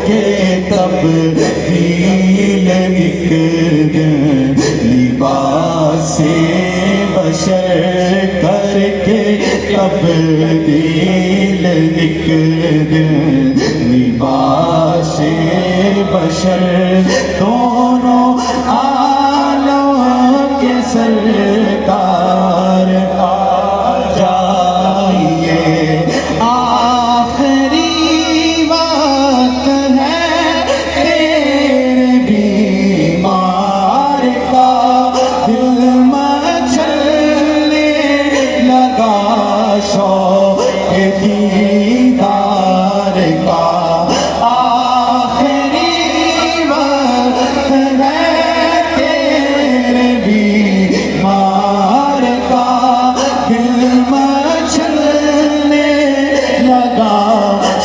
کے تبدیل ایک دن لباس بشر کر کے تبدیل ایک دن لباس بشر دونوں عالم کے سرکار آ جائیے آخری وقت ہے تیرے بیمار کا دل مچلنے لگا شوق دیدار کا آخری وقت ہے تیرے بیمار کا دل مچلنے لگا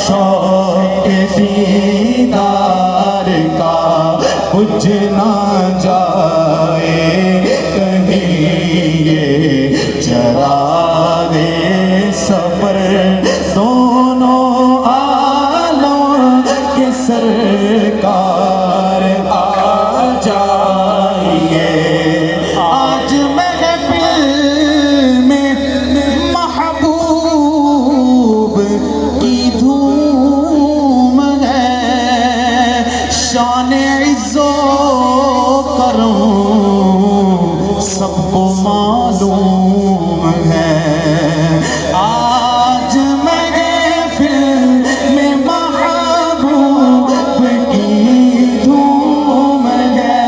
شوق دیدار کا بجھ نہ جائے کہیں یہ چراغ سفر دونوں عالم کے سرکار آ جائیے آج محفل میں محبوب کی دھوم ہے شان عز و کرم سب کو معلوم ہے آج محفل میں محبوب کی دھوم ہے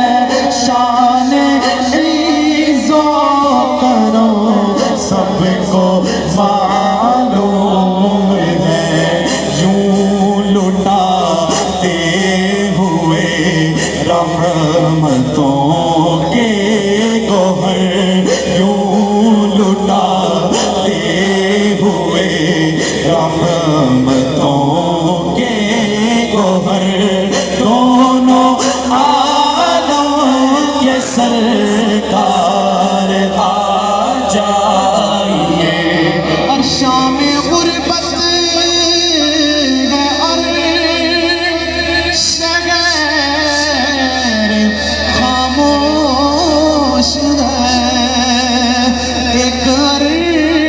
شان عز و کرم سب کو معلوم ہے یوں لٹاتے ہوئے رحمتوں کے گوہر یوں لٹاتے ہوئے رحمتوں کے گوہر دونوں عالم کے سرکار آ جائیے اور شام غربت ہے اور شہر خاموش ہے ایک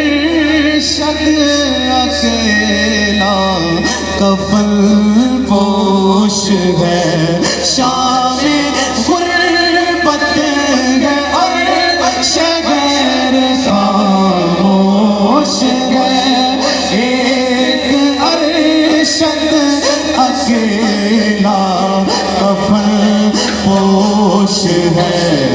ارشد اکیلا کفن پوش ہے شام غربت ہے اور شہر خاموش ہے ایک ارشد اکیلا کفن پوش ہے